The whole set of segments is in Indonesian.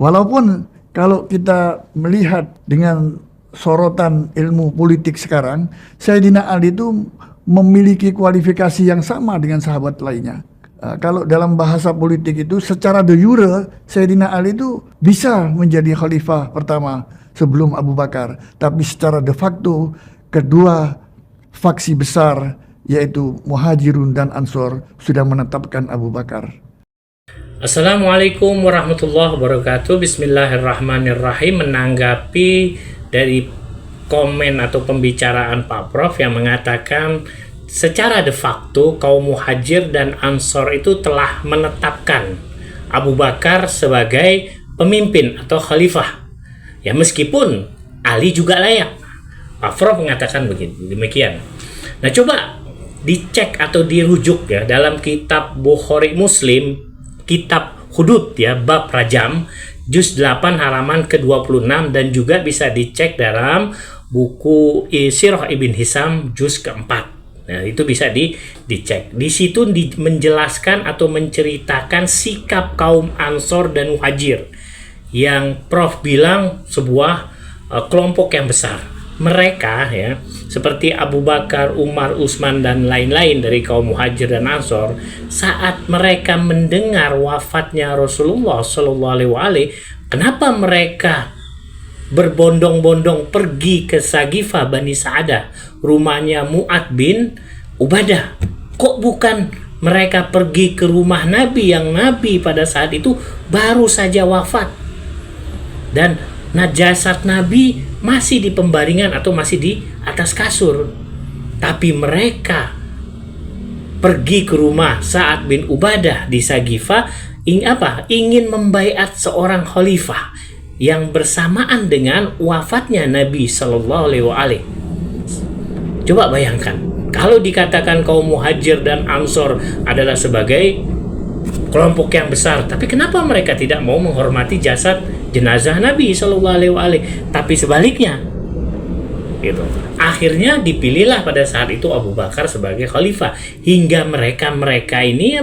Walaupun kalau kita melihat dengan sorotan ilmu politik sekarang, Sayyidina Ali itu memiliki kualifikasi yang sama dengan sahabat lainnya. Kalau dalam bahasa politik itu secara de jure Sayyidina Ali itu bisa menjadi khalifah pertama sebelum Abu Bakar, tapi secara de facto kedua faksi besar yaitu Muhajirun dan Ansor sudah menetapkan Abu Bakar. Assalamualaikum warahmatullahi wabarakatuh. Bismillahirrahmanirrahim. Menanggapi dari komen atau pembicaraan Pak Prof yang mengatakan secara de facto kaum Muhajir dan Ansor itu telah menetapkan Abu Bakar sebagai pemimpin atau khalifah. Ya, meskipun Ali juga layak. Pak Prof mengatakan demikian. Nah, coba dicek atau dirujuk ya dalam kitab Bukhari Muslim, kitab Hudud ya, bab rajam, juz 8 halaman ke-26, dan juga bisa dicek dalam buku Sirah Ibn Hisam juz keempat. Nah, itu bisa dicek. Di situ menjelaskan atau menceritakan sikap kaum Ansor dan Muhajir yang Prof bilang sebuah kelompok yang besar. Mereka ya, seperti Abu Bakar, Umar, Utsman dan lain-lain dari kaum Muhajir dan Ansor, saat mereka mendengar wafatnya Rasulullah Shallallahu Alaihi Wasallam, kenapa mereka berbondong-bondong pergi ke Sagifah Bani Sa'adah, rumahnya Mu'ad bin Ubadah? Kok bukan mereka pergi ke rumah Nabi yang Nabi pada saat itu baru saja wafat dan jasad Nabi masih di pembaringan atau masih di atas kasur, tapi mereka pergi ke rumah Sa'ad bin Ubadah di Sagifah ingin membaiat seorang khalifah yang bersamaan dengan wafatnya Nabi Shallallahu Alaihi Wasallam. Coba bayangkan kalau dikatakan kaum Muhajir dan Ansor adalah sebagai kelompok yang besar, tapi kenapa mereka tidak mau menghormati jasad jenazah Nabi Shallallahu Alaihi Wasallam, tapi sebaliknya gitu. Akhirnya dipilihlah pada saat itu Abu Bakar sebagai khalifah, hingga mereka ini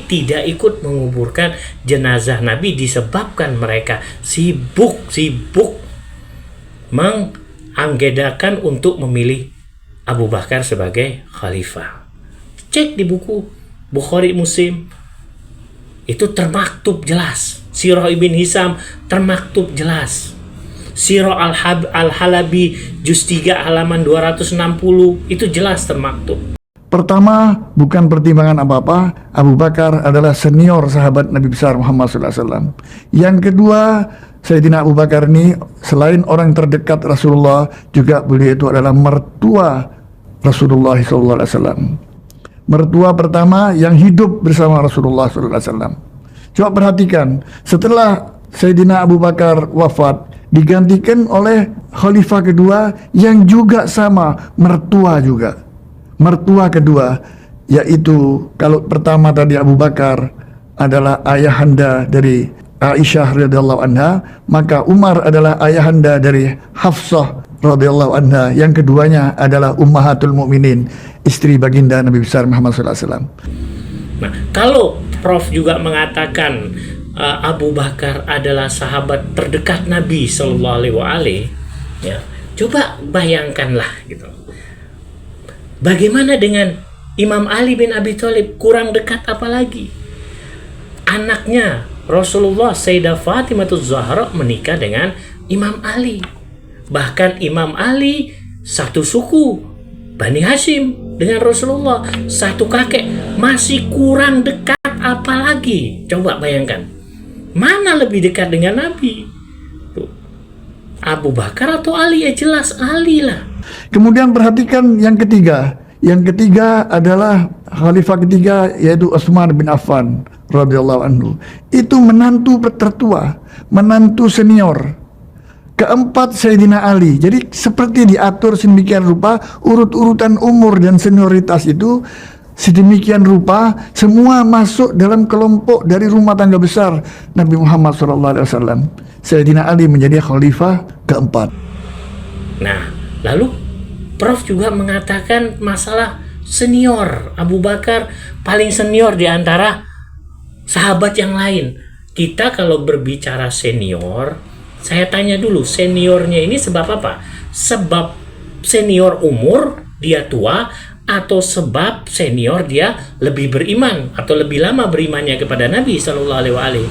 tidak ikut menguburkan jenazah Nabi disebabkan mereka sibuk menganggedakan untuk memilih Abu Bakar sebagai khalifah. Cek di buku Bukhari Muslim itu termaktub jelas. Sirah Ibn Hisam termaktub jelas. Sirah Al-Halabi juz 3 halaman 260 itu jelas termaktub. Pertama, bukan pertimbangan apa-apa, Abu Bakar adalah senior sahabat Nabi besar Muhammad SAW. Yang kedua, Sayyidina Abu Bakar ini selain orang terdekat Rasulullah, juga beliau itu adalah mertua Rasulullah SAW. Mertua pertama yang hidup bersama Rasulullah SAW. Coba perhatikan, setelah Sayyidina Abu Bakar wafat, digantikan oleh khalifah kedua yang juga sama, mertua juga. Mertua kedua, yaitu kalau pertama tadi Abu Bakar adalah ayahanda dari Aisyah radhiyallahu anha, maka Umar adalah ayahanda dari Hafsah radhiyallahu anha. Yang keduanya adalah Ummahatul Mukminin, istri baginda Nabi besar Muhammad SAW. Nah, kalau Prof juga mengatakan Abu Bakar adalah sahabat terdekat Nabi Shallallahu Alaihi Wasallam, ya, coba bayangkanlah gitu. Bagaimana dengan Imam Ali bin Abi Thalib? Kurang dekat apalagi? Anaknya Rasulullah Sayyidah Fatimah Zahra menikah dengan Imam Ali. Bahkan Imam Ali satu suku Bani Hashim dengan Rasulullah, satu kakek, masih kurang dekat apalagi? Coba bayangkan, mana lebih dekat dengan Nabi? Abu Bakar atau Ali? Ya jelas Ali lah. Kemudian perhatikan yang ketiga. Yang ketiga adalah khalifah ketiga, yaitu Utsman bin Affan radhiyallahu anhu. Itu menantu tertua, menantu senior. Keempat Sayyidina Ali. Jadi seperti diatur sedemikian rupa, urut-urutan umur dan senioritas itu sedemikian rupa, semua masuk dalam kelompok dari rumah tangga besar Nabi Muhammad SAW. Sayyidina Ali menjadi khalifah keempat. Nah, lalu Prof juga mengatakan masalah senior. Abu Bakar paling senior di antara sahabat yang lain. kita kalau berbicara senior, saya tanya dulu, seniornya ini sebab apa? Sebab senior umur, dia tua, atau sebab senior dia lebih beriman atau lebih lama berimannya kepada Nabi Shallallahu Alaihi Wasallam.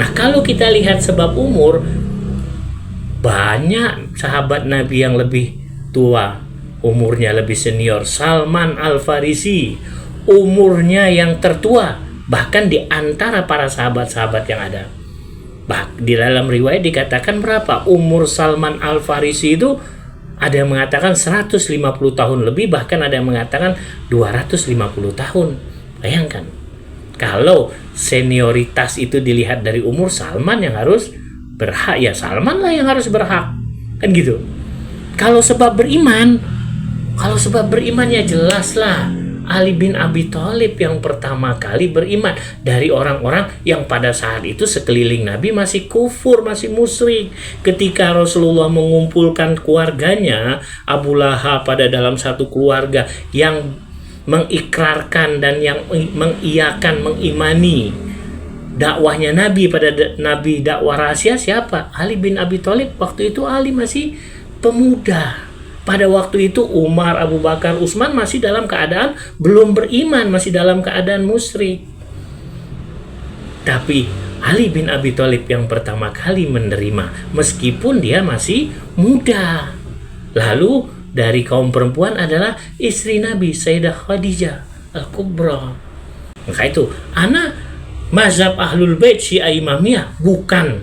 Nah, kalau kita lihat sebab umur, banyak sahabat Nabi yang lebih tua, umurnya lebih senior. Salman Al-Farisi, umurnya yang tertua, bahkan di antara para sahabat-sahabat yang ada. Di dalam riwayat dikatakan berapa? Umur Salman Al-Farisi itu ada yang mengatakan 150 tahun lebih, bahkan ada yang mengatakan 250 tahun. Bayangkan, kalau senioritas itu dilihat dari umur, Salman yang harus berhak, ya Salman lah yang harus berhak. Kan gitu. Kalau sebab beriman ya jelas lah Ali bin Abi Thalib yang pertama kali beriman dari orang-orang yang pada saat itu sekeliling Nabi masih kufur, masih musyrik. Ketika Rasulullah mengumpulkan keluarganya, Abu Lahab pada dalam satu keluarga yang mengikrarkan dan yang mengiyakan, mengimani dakwahnya Nabi, pada Nabi dakwah rahasia siapa? Ali bin Abi Thalib. Waktu itu Ali masih pemuda. Pada waktu itu Umar, Abu Bakar, Utsman masih dalam keadaan belum beriman, masih dalam keadaan musyrik. Tapi Ali bin Abi Thalib yang pertama kali menerima, meskipun dia masih muda. Lalu dari kaum perempuan adalah istri Nabi, Sayyidah Khadijah Al-Kubra. Maka itu, mazhab Ahlul Bait Syiah Imamiyah bukan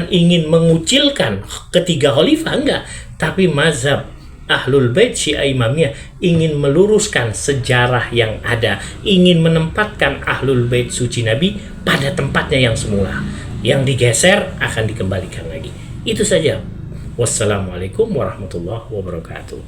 ingin mengucilkan ketiga khalifah, enggak, tapi mazhab Ahlul Bait Syiah Imamiyah ingin meluruskan sejarah yang ada, ingin menempatkan Ahlul Bait suci Nabi pada tempatnya yang semula. Yang digeser akan dikembalikan lagi. Itu saja. Wassalamualaikum warahmatullahi wabarakatuh.